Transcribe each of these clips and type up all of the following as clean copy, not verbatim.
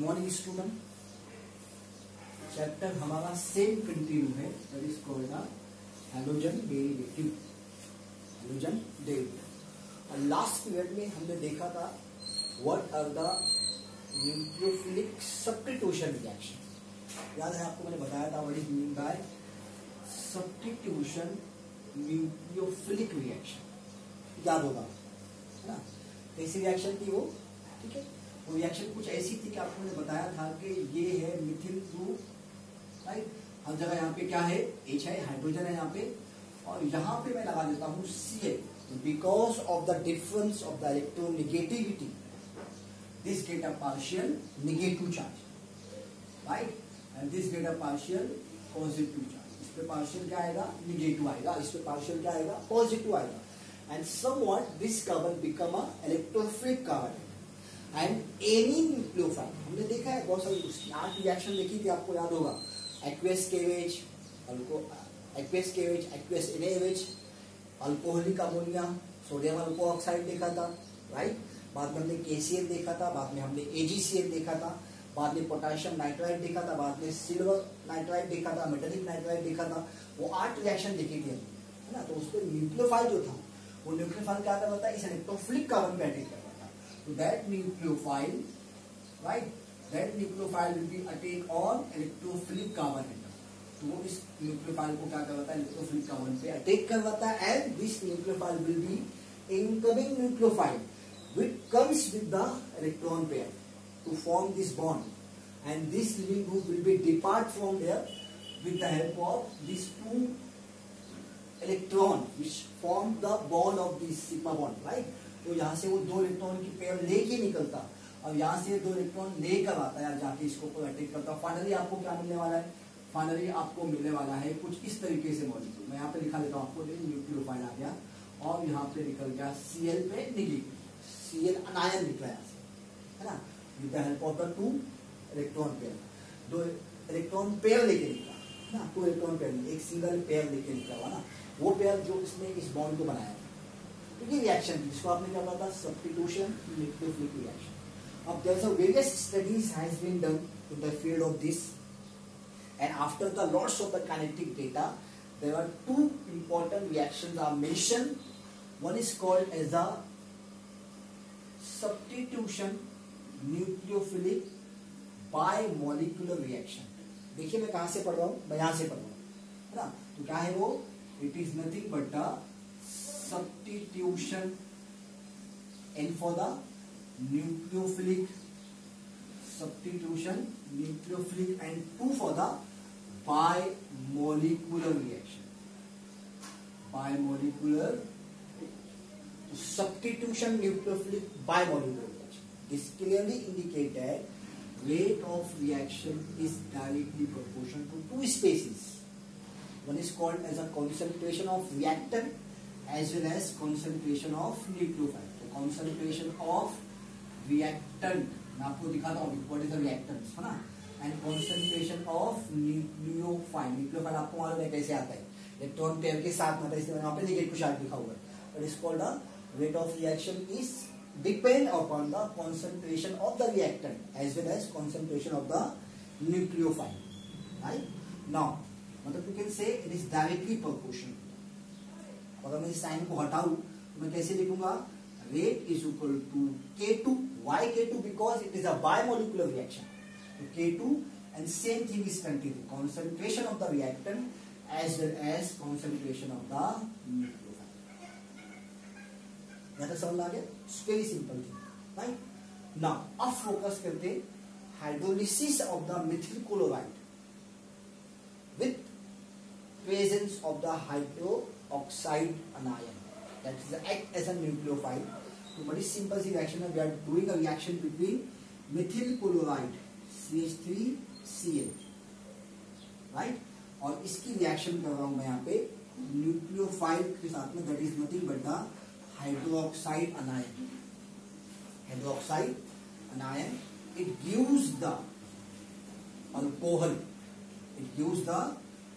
Morning student. Chapter हमारा same continue है, that is called halogen derivative. Halogen derivative. और last period में हमने देखा था what are the nucleophilic substitution reaction. याद है आपको, मैंने बताया था what is mean by substitution nucleophilic reaction. याद होगा है ना, कैसी रिएक्शन थी वो? ठीक है, वो रिएक्शन कुछ ऐसी थी कि आपको मैंने बताया था कि ये है मिथिल ग्रुप, राइट। हर जगह यहाँ पे क्या है, H है, हाइड्रोजन है यहाँ पे, और यहाँ पे मैं लगा देता हूँ Cl। Because of the difference of the electronegativity this get a partial negative charge, right, and this get a partial positive charge. इस पे पार्शियल क्या आएगा, नेगेटिव आएगा, इस पे पार्शियल क्या आएगा, पॉजिटिव आएगा। And somewhat this carbon become a electrophilic carbon and any nucleophile. हमने देखा है बहुत सारी उसकी 8 रिएक्शन देखी थी, आपको याद होगा। एक्वेस केवेज, एक्वेस केवेज, aqueous NH, alcoholic ammonia, sodium alkoxide देखा था, राइट। बाद में हमने KCl देखा था, बाद में हमने AgCl देखा था, बाद में पोटेशियम नाइट्राइड देखा था, बाद में सिल्वर नाइट्राइड देखा था, मेटालिक नाइट्राइड देखा था। वो 8 रिएक्शन देखी थी हमने, है ना। तो उसमें न्यूक्लियोफाइल जो था, वो न्यूक्लियोफाइल क्या करता है, इस इलेक्ट्रोफिलिक कार्बन पे अटैक करता था। तो that nucleophile, right, that nucleophile will be attack on electrophilic carbon atom। तो वो इस न्यूक्लियोफाइल को क्या करवाता है, इलेक्ट्रोफिलिक कार्बन पे अटैक करवाता है। And this nucleophile will B incoming nucleophile which comes with the electron pair to form this bond, and this leaving group will be depart from there with the help of these 2 electron which form the bond of this sigma bond, right। तो यहाँ से वो 2 electron की pair लेके निकलता और यहाँ से 2 इलेक्ट्रॉन लेकर आता है, जाके इसको अटैक करता। फाइनली आपको क्या मिलने वाला है, फाइनली आपको मिलने वाला है कुछ इस तरीके से मॉलिक्यूल। मैं यहाँ पे लिखा देता हूँ आपको, न्यूक्लियोफाइल आ गया और यहाँ पे निकल गया Cl पे नेगेटिव, Cl अनायन निकला यहाँ से, है ना, with the help of the 2 electron pair. 2 electron pair लेके निकला ना, 2 इलेक्ट्रॉन पेयर, एक सिंगल पेयर लेके निकला हुआ ना, वो पेयर जो इसने इस बॉन्ड को बनाया। तो ये रिएक्शन जिसको आपने क्या कहा था, सब्स्टिट्यूशन न्यूक्लियोफिलिक रिएक्शन। अब there's a various studies has been done in the field of this, and after the lots of the kinetic data, there are 2 important reactions are mentioned. One is called as a substitution nucleophilic bimolecular reaction। देखिए मैं कहाँ से पढ़ रहा हूँ, मैं यहाँ से पढ़ रहा हूँ, है ना। तो क्या है वो, it is nothing but the substitution and for the nucleophilic substitution nucleophilic and 2 for the bimolecular reaction, bimolecular substitution nucleophilic bimolecular reaction। This clearly indicate that rate of reaction is directly proportional to 2 species। One is called as a concentration of reactant as well as concentration of nucleophile। तो concentration of reactant मैं आपको दिखाता हूँ what is the reactants, है ना, and concentration of nucleophile. Nucleophile आपको मालूम है कैसे आता है, इलेक्ट्रॉन पेयर के साथ में, इसलिए वहां पे नेगेटिव चार्ज लिखा हुआ है। But is called the rate of reaction is depend upon the concentration of the reactant as well as concentration of the nucleophile, right. Now मतलब you can say it is directly proportional. अगर मैं इस sign को हटाऊं तो मैं कैसे लिखूंगा, rate is equal to K2. Why K2? Because it is a bimolecular reaction. So K2 and same thing is continued. Concentration of the reactant as well as concentration of the nucleophile. यहाँ तक समझ आ गया? It's very simple thing, right? Now अब focus करते hydrolysis of the Mithil chloride with presence of the hydroxide anion that is act as a nucleophile। तो बड़ी simple सी reaction है, we are doing a reaction between methyl chloride CH3Cl, right, और इसकी reaction कर रहा हूं मैं यहाँ पे न्यूक्लियोफाइल के साथ में, that is nothing but the hydroxide अनायन। Hydroxide अनायन it gives the alcohol, it gives the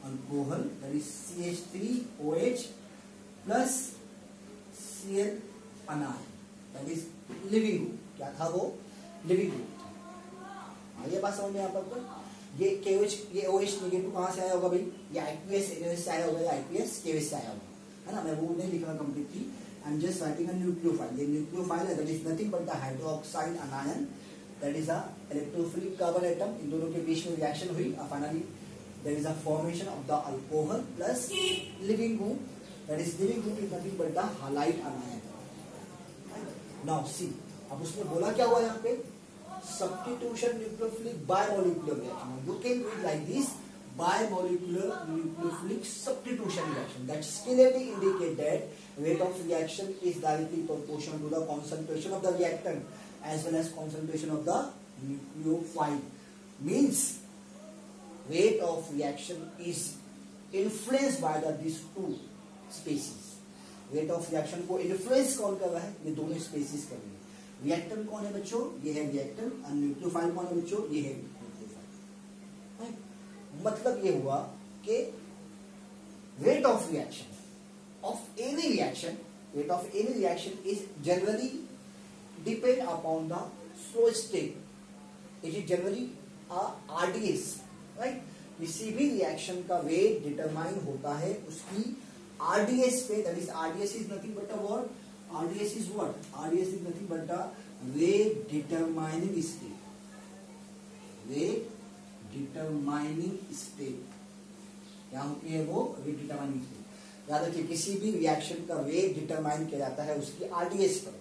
alcohol that is CH3OH plus Cl anion, that is living group। क्या था वो, लिविंग ग्रुप। ये बात समझ में यहाँ पर ये KOH ये OH नेगेटिव कहाँ से आया होगा भाई, ये IPS NOH से आया होगा, या IPS KOH से आया होगा, है ना। मैं वो नहीं लिख रहा completely, I am just writing a nucleophile. ये न्यूक्लियोफाइल है, that is nothing but the hydroxide anion, that is a electrophilic carbon atom. इन दोनों के बीच में रिएक्शन हुई, finally there is a formation of the alcohol plus living group, that is living group is nothing but the halide anion. Now see, अब उसने बोला क्या हुआ यहाँ पे, substitution nucleophilic bimolecular reaction. You can read like this, bimolecular nucleophilic substitution reaction. That clearly indicate that rate of reaction is directly proportional to the concentration of the reactant as well as concentration of the nucleophile. Means rate of reaction is influenced by these two species. Rate of reaction को influence कौन कर रहा है, ये दोनों species कर रही है। reactant कौन है बच्चों, ये है reactant, और nucleophile कौन है बच्चों, ये है nucleophile। मतलब ये हुआ कि rate of reaction of any reaction is generally depend upon the slow state. It is generally a RDS, right. किसी भी रिएक्शन का वेट डिटरमाइन होता है उसकी RDS पे, that is RDS is nothing but a word, RDS is what, RDS is nothing but a rate determining state, rate determining state. क्या होती है वो, वेट डिटरमाइनिंग स्टेट। याद रखिए, किसी भी रिएक्शन का वेट डिटरमाइन किया जाता है उसकी RDS पर।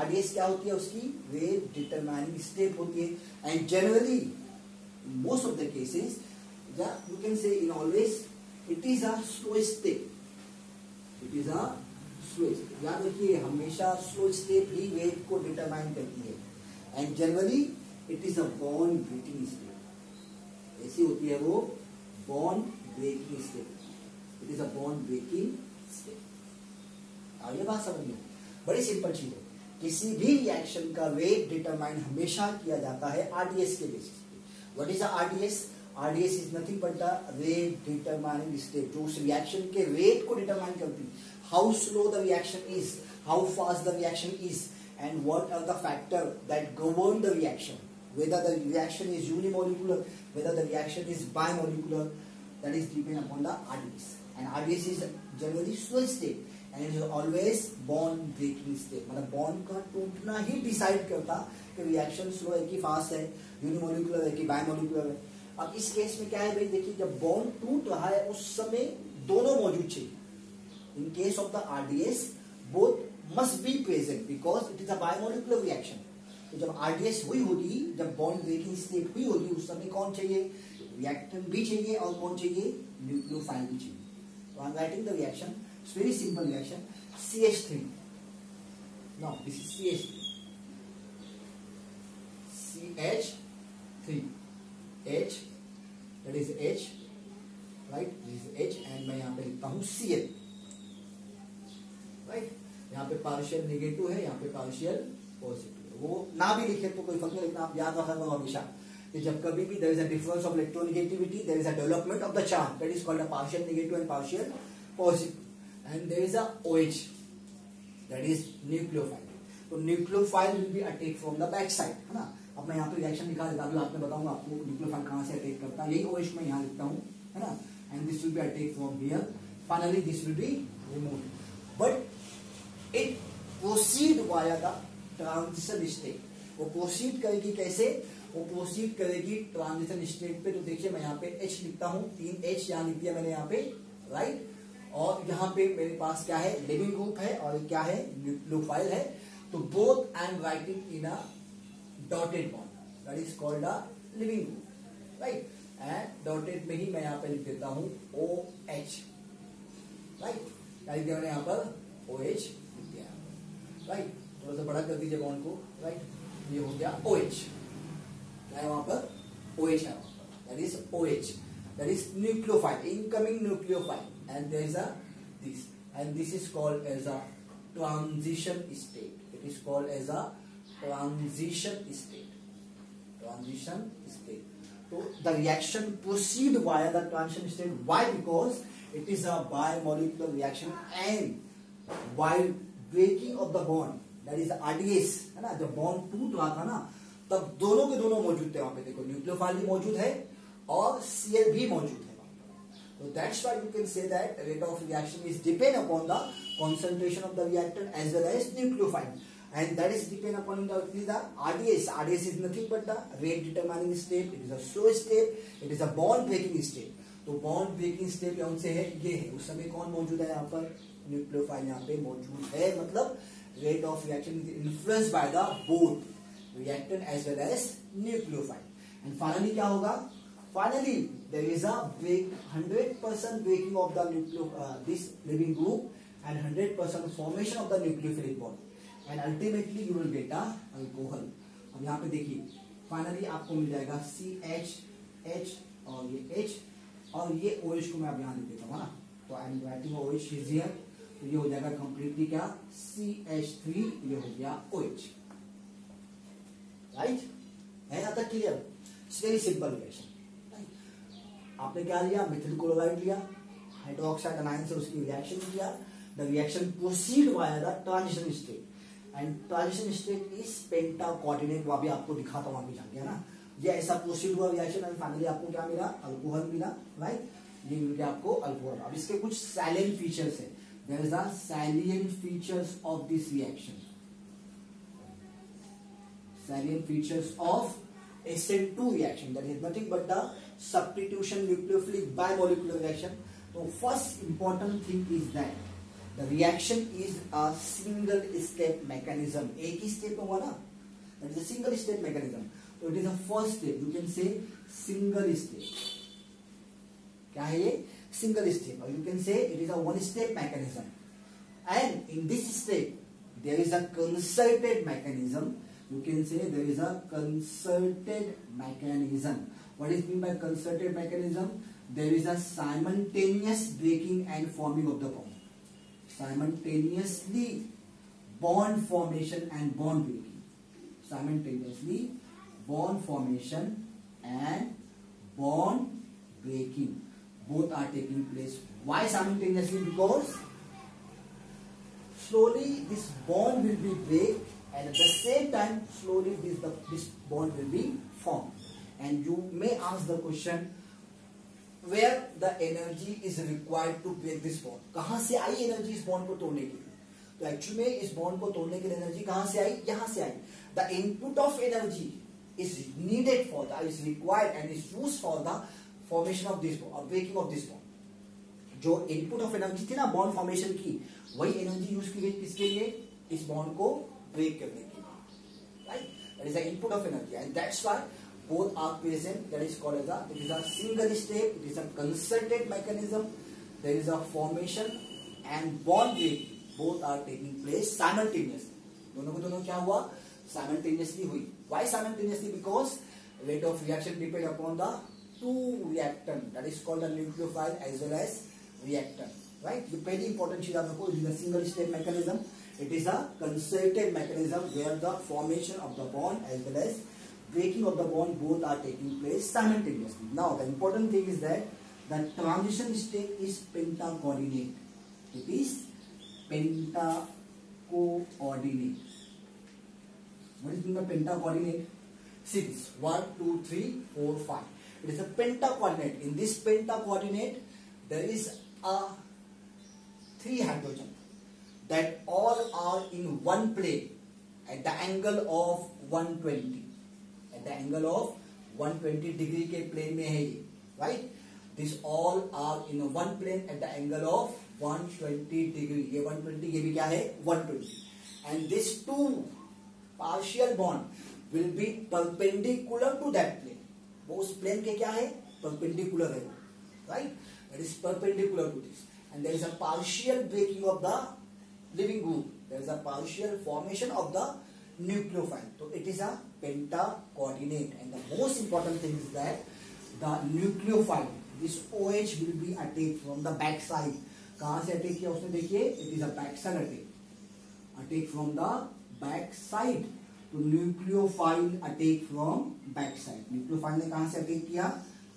RDS क्या होती है, उसकी वेट डिटरमाइनिंग स्टेट होती है। And generally most of the cases, you can say in always, it is a slow state. It is a slow state. याद रखिए, हमेशा slow state ही weight को determine करती है। And generally it is a bond breaking state. ऐसी होती है वो bond breaking state. It is a bond breaking state. आगे बात समझ लो, बड़ी सिंपल चीज है। किसी भी रिएक्शन का वेट डिटरमाइन हमेशा किया जाता है RDS के basis. What is the RDS? RDS is nothing but the rate determining state, जो उस reaction के rate को determine करती है। How slow the reaction is, how fast the reaction is, and what are the factors that govern the reaction. Whether the reaction is unimolecular, whether the reaction is bimolecular, that is depend upon the RDS. And RDS is generally slow state, and it is always bond breaking state. मतलब bond का टूटना ही decide करता कि reaction slow है कि fast है, unimolecular है कि बायोमोलिकुलर है। अब इस केस में क्या है भाई, देखिए जब बॉन्ड टूट रहा है उस समय दोनों मौजूद चाहिए। In case of the RDS both must be present because it is a biomolecular reaction. तो जब RDS हुई होगी, जब बॉन्ड ब्रेकिंग स्टेट हुई होगी, उस समय कौन चाहिए, रिएक्टेंट भी चाहिए, और कौन चाहिए, न्यूक्लियोफाइल भी चाहिए। तो I am writing the reaction, it's very simple reaction, CH3। Now this is CH3, CH3, H, that is H, right? This is H, and मैं यहाँ पे लिखता हूँ Cl, right? यहाँ पे पार्शियल नेगेटिव है, यहाँ पे पार्शियल पॉजिटिव है। वो ना भी लिखे तो कोई फर्क नहीं, लेकिन आप याद रखना हमेशा कि जब कभी भी there is a difference of electronegativity, there is a development of the charge, that is called a partial negative and partial positive, and there is a OH, that is nucleophile. तो nucleophile will be attacked from the back side, है ना। अब मैं यहाँ पे reaction दिखा देता हूँ, आपने बताऊंगा आपको न्यूक्लियोफाइल कहाँ से अटैक करता है। यही OH मैं यहाँ लिखता हूँ, है ना। And this will be attack from here, finally this will be removed, but it proceed via the transition state. वो प्रोसीड करेगी कैसे, वो प्रोसीड करेगी ट्रांजिशन स्टेट पे। तो देखिए मैं यहाँ पे H लिखता हूँ, 3 H यहाँ लिख दिया मैंने यहाँ पे, राइट। और यहाँ पे मेरे पास क्या है, लिविंग ग्रुप है, और क्या है, न्यूक्लियोफाइल है। तो both I am writing in a dotted bond, that is called a leaving group, right. And dotted में ही मैं यहाँ पे लिख देता हूँ OH, राइट। क्या लिख दिया मैंने यहाँ पर, OH लिख दिया, राइट। थोड़ा सा बड़ा कर दीजिए बॉन्ड को, राइट। ये हो गया OH, क्या है वहां पर, OH है वहां पर, that is OH, that is nucleophile, incoming nucleophile, and there is a this, and this is called as a transition state. It is called as a transition state, transition state. So the reaction proceed via the transition state. Why? Because it is a bimolecular reaction, and while breaking of the bond, that is RDS, है ना, जब bond टूट रहा था ना, तब दोनों के दोनों मौजूद थे वहां पे, देखो न्यूक्लियोफाइल भी मौजूद है और Cl भी मौजूद है वहां पर। तो that's why you can say that rate of reaction is depend upon the concentration of the reactant as well as nucleophile, and that is depend upon the RDS. RDS is nothing but the rate determining step. It is a slow step. It is a bond breaking step. तो bond breaking step कौन से है, ये है। उस समय कौन मौजूद है यहाँ पर, न्यूक्लियोफाइल यहाँ पे मौजूद है, मतलब rate of reaction is influenced by the both reactant as well as nucleophile. And finally क्या होगा, finally there is a 100% breaking of the this living group and 100% formation of the nucleophilic bond, and ultimately you will get a alcohol. अब यहाँ पे देखिए finally आपको मिल जाएगा CH और ये H और ये OH को मैं अब यहाँ लिख देता हूँ ना, तो I am writing OH is here, तो ये हो जाएगा कंप्लीटली क्या CH3, ये हो गया OH, राइट है यहाँ तक clear? It's very simple reaction. आपने क्या लिया, मिथिल क्लोराइड लिया, हाइड्रोक्साइड अनायन से उसकी रिएक्शन किया, the reaction proceed via the transition state, and transition state is penta coordinate, वो भी आपको दिखाता हूँ, अभी जान गया ना, ये ऐसा प्रोसीड हुआ रिएक्शन एंड फाइनली आपको क्या मिला, अल्कोहल मिला, राइट, ये मिल गया आपको अल्कोहल। अब इसके कुछ सैलिएंट फीचर्स है, there is the salient features of this reaction, salient features of SN2 reaction, that is nothing but the substitution nucleophilic bimolecular reaction. So first important thing is that the reaction is a single step mechanism, एक ही step होगा ना, that is a single step mechanism. So it is a first step, you can say single step, क्या है ये, single step, or you can say it is a one step mechanism, and in this step there is a concerted mechanism. You can say there is a concerted mechanism. What is mean by concerted mechanism? There is a simultaneous breaking and forming of the bond. Simultaneously bond formation and bond breaking. Simultaneously bond formation and bond breaking. Both are taking place. Why simultaneously? Because slowly this bond will be break, and at the same time slowly this bond will be formed. And you may ask the question, where the energy is required to break this bond? कहाँ से आई energy इस bond को तोड़ने के लिए? तो actually में इस बॉन्ड को तोड़ने के लिए एनर्जी कहाँ से आई? यहाँ से आई. The input of energy is needed for the, is required and is used for the formation of this bond or breaking of this bond. जो इनपुट ऑफ एनर्जी थी ना बॉन्ड फॉर्मेशन की, वही एनर्जी यूज की गई किसके लिए? इस बॉन्ड को ब्रेक करने के लिए, right? That is the input of energy, and that's why both are present. That is called as a, it is a single step, it is a concerted mechanism, there is a formation and bond break, both are taking place simultaneously. दोनों को दोनों क्या हुआ? Simultaneously हुई. Why simultaneously? Because rate of reaction depend upon the two reactant, that is called the nucleophile as well as reactant, right? The very important चीज आप देखो, it is a single step mechanism, it is a concerted mechanism where the formation of the bond as well as breaking of the bond both are taking place simultaneously. Now the important thing is that the transition state is pentacoordinate. It is pentacoordinate. What is mean by pentacoordinate? See this, 1, 2, 3, 4, 5. It is a pentacoordinate. In this pentacoordinate there is a 3 hydrogen that all are in one plane at the angle of 120. The angle of 120 degree के plane में है ये, right? This all are in a one plane at the angle of 120 degree. ये 120, ये भी क्या है? 120. And this two partial bond will be perpendicular to that plane. वो उस plane के क्या है? Perpendicular है, right? That is perpendicular to this. And there is a partial breaking of the living group. There is a partial formation of the nucleophile. So it is a pentacoordinate, and the most important thing is that the nucleophile, this OH will be attacked from the back side. कहाँ से attack किया उसने? देखिए, it is a back side attack from the back side. तो nucleophile attack from back side. nucleophile ने कहाँ से attack किया?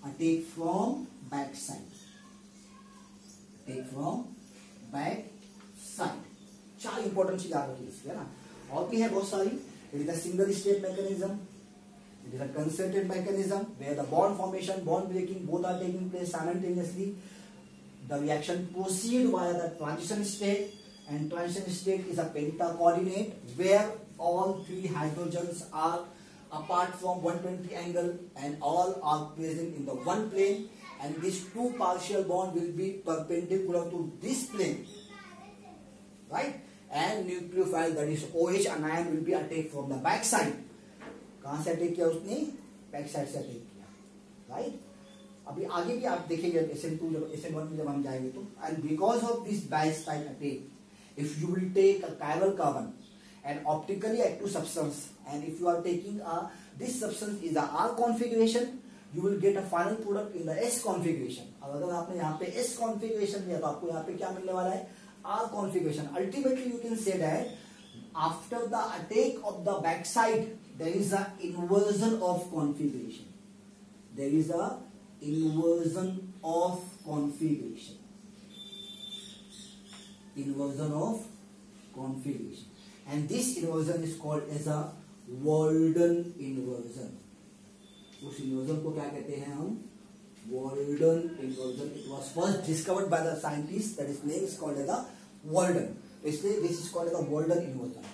Attack from back side. Attack from back side. 4 important चीज आ रही है इसकी, है ना? और भी है बहुत सारी. It is a single step mechanism, It is a concerted mechanism where the bond formation, bond breaking, both are taking place simultaneously. The reaction proceeds via the transition state, and transition state is a pentacoordinate where all three hydrogens are apart from 120 angle and all are present in the one plane, and these two partial bond will be perpendicular to this plane, right? And nucleophile, that is OH anion, will be attacked from the back side. कहाँ से attack किया उसने? Back side से attack किया, right? अभी आगे भी आप देखेंगे SN2 जब SN1 में जब हम जाएंगे तो, and because of this back side attack, if you will take a chiral carbon and optically active substance, and if you are taking this substance is a R configuration, you will get a final product in the S configuration. अब अगर आपने यहाँ पे S configuration लिया तो आपको यहाँ पे क्या मिलने वाला है? R configuration. Ultimately, you can say that after the attack of the backside, there is a inversion of configuration. There is a inversion of configuration. Inversion of configuration. And this inversion is called as a Walden inversion. उस inversion को क्या कहते हैं हम? Walden inversion. It was first discovered by the scientist, that his name is called as a Walden. इसलिए this is called as a Walden inversion.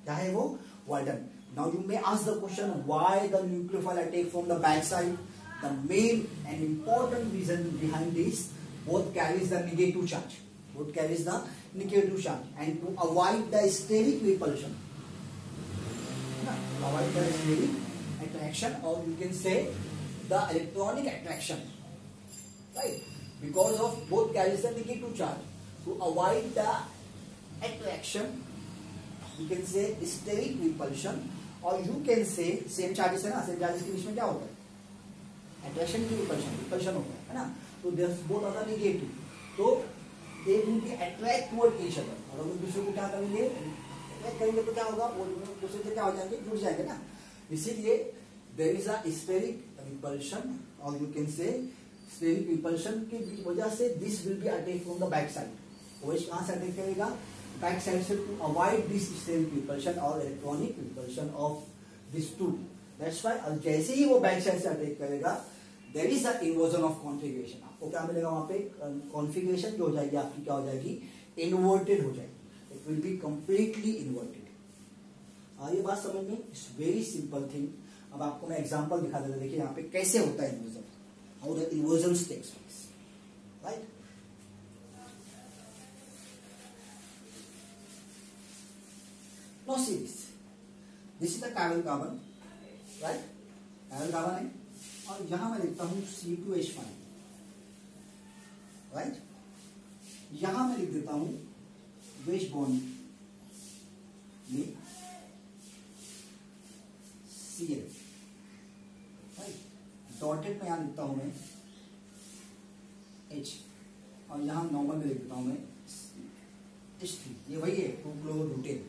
क्या है वो? Walden. Now you may ask the question, why the nucleophile attack from the backside? The main and important reason behind this, both carries the negative charge. Both carries the negative charge, and to avoid the steric repulsion, to avoid the steric attraction, or you can say the electronic attraction, right? Because of both carries the negative charge, to avoid the attraction, you can say steric repulsion, और you can से same charges है ना, same charges के बीच में क्या होता है? अट्रैक्शन की रिपल्शन होता है ना, तो देयर बोथ आर नेगेटिव, तो they will be attract toward each other, और हम दूसरे को क्या करेंगे? अट्रैक्ट करेंगे तो क्या होगा? वो दूसरे से क्या हो जाएंगे? जुड़ जाएंगे ना। इसीलिए there is a steric repulsion, और you can say steric repulsion की वजह से this will be attack from the back side. OH कहां से अटैक करेगा? बैक साइड से, to avoid this steric repulsion और electronic repulsion of this two. That's why और जैसे ही वो बैक साइड से अटैक करेगा, there is a inversion of configuration. आपको क्या मिलेगा वहां पे? कॉन्फिगरेशन जो हो जाएगी आपकी क्या हो जाएगी? इन्वर्टेड हो जाएगी। It will be completely inverted. ये बात समझ में? It's very simple thing. अब आपको मैं एग्जांपल दिखा देता हूं। देखिए यहाँ पे कैसे होता है inversion, how the inversion takes place, right? Now see this. This is the chiral carbon, right? Chiral carbon है, और यहां मैं लिखता हूं C2H5, right? यहां मैं लिख देता हूं वेज बॉन्ड में Cl, right? डॉटेड में यहां लिखता हूं मैं H, और यहां नॉर्मल में लिख देता हूं मैं H3। ये वही है 2-chloro-butane,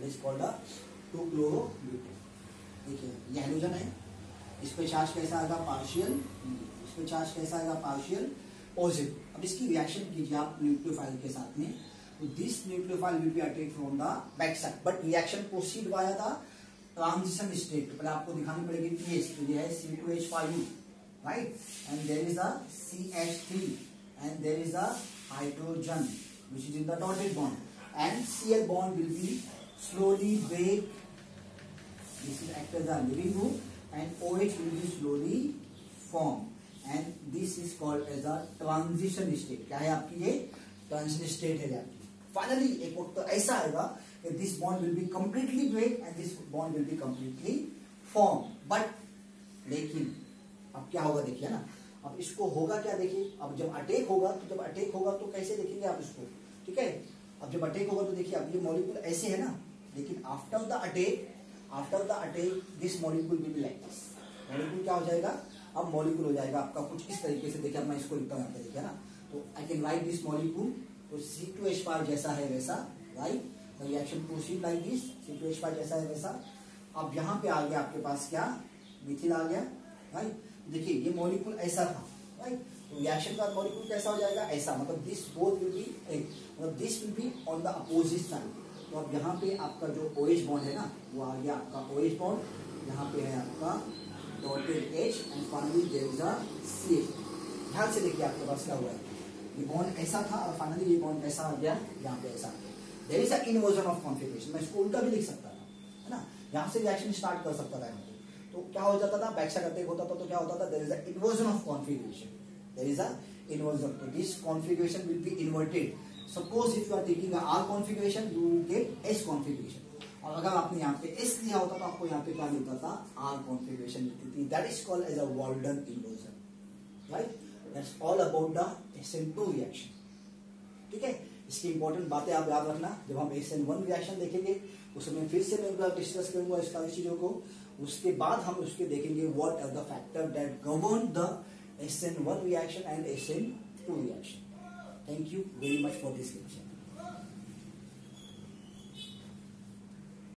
इज कॉल्ड 2-chloro-butane। देखिए ये हाइड्रोजन है, इस पे चार्ज कैसा आएगा? पार्शियल। इस पे चार्ज कैसा आएगा? Partial positive. अब इसकी रिएक्शन कीजिए आप न्यूक्लियोफाइल के साथ में, तो this nucleophile will be attack from the back side, but reaction proceed via the transition state. पहले आपको दिखानी पड़ेगी पीएच, तो ये है C2H5, right? And there is a CH3 and there is a hydrogen which is in the dotted bond, and Cl bond will be slowly break. This is act as a living group, and OH will be slowly form, and this is called as a transition state। क्या है आपकी? ये transition state है आपकी। Finally एक वक्त तो ऐसा आएगा कि this bond will be completely break and this bond will be completely form, but लेकिन अब क्या होगा? देखिए ना, अब इसको होगा क्या? देखिए अब जब अटैक होगा, तो जब अटैक होगा तो कैसे देखेंगे आप इसको? ठीक है, अब जब अटैक होगा तो देखिए अब ये मॉलिक्यूल ऐसे है ना, लेकिन after the attack this molecule will be like this. Molecule क्या हो जाएगा? अब मॉलिक्यूल हो जाएगा आपका कुछ इस तरीके से। देखिए अब मैं इसको लिखता हूं, देखिए ना, तो I can write this molecule, तो C2H5 जैसा है वैसा, right? Reaction proceed like this, C2H5 जैसा है वैसा। अब यहाँ पे आ गया आपके पास क्या? मिथिल आ गया, राइट? देखिए ये मॉलिक्यूल ऐसा था, राइट? तो रिएक्शन का मॉलिक्यूल कैसा हो जाएगा? ऐसा, मतलब दिस बोथ विल बी, मतलब this will be on the opposite side. तो अब यहाँ पे आपका जो OH बॉन्ड है ना, वो आ गया आपका OH बॉन्ड, यहाँ पे है आपका dotted H and finally there is a CH। ध्यान से देखिए आपके पास क्या हुआ है, ये बॉन्ड ऐसा था और फाइनली ये बॉन्ड ऐसा आ गया, यहाँ पे ऐसा आ गया। There is a inversion of configuration. मैं इसको उल्टा भी लिख सकता था, है ना, यहाँ से रिएक्शन स्टार्ट कर सकता था यहाँ पे। तो क्या हो जाता था, बैक साइड अटैक होता था तो क्या होता था, there is a inversion of configuration, there is a inversion. तो this configuration will be inverted. Suppose if you are taking R configuration you will get S configuration, और अगर आपने यहाँ पे एस लिया होता तो आपको यहाँ पे क्या मिलता था, आर कॉन्फिगरेशन मिलती थी। That is called as a Walden inversion, right. That's all about the SN2 reaction. ठीक है, इसकी इंपॉर्टेंट बातें आप याद रखना। जब हम SN1 रिएक्शन देखेंगे उसमें फिर से मैं डिस्कस करूंगा इस सारी चीजों को। उसके बाद हम उसके देखेंगे what are the factor that govern the SN1 reaction and SN2 reaction. Thank you very much for this lecture.